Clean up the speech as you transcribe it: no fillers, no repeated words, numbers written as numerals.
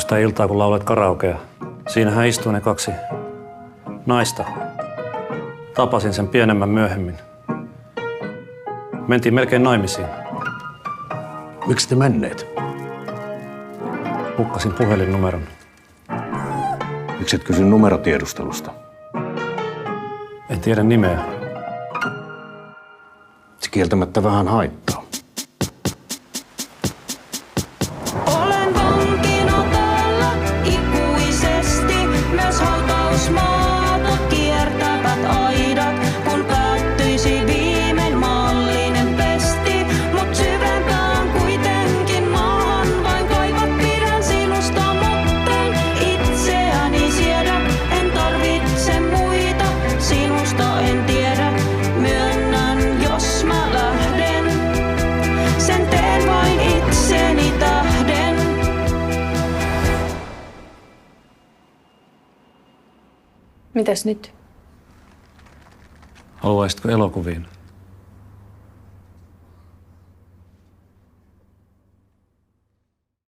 sitä iltaa, kun laulet karaokea. Siinähän istui ne kaksi naista. Tapasin sen pienemmän myöhemmin. Mentiin melkein naimisiin. Miksi te menneet? Hukkasin puhelinnumeron. Miksi et kysy numerotiedustelusta? En tiedä nimeä. Se kieltämättä vähän haittaa. Olen vankina täällä ikuisesti, myös hautausmaata kiertävät aidat, kun päättyisi viimein maallinen pesti. Mut syvempään kuitenkin maahan vain kaivat, pidän sinusta, mutten itseäni siedä. En tarvitse muita, sinusta en tiedä, myönnän jos mä lähden. Sen teen vain itseni tähden. Mitäs nyt? Haluaisitko elokuviin?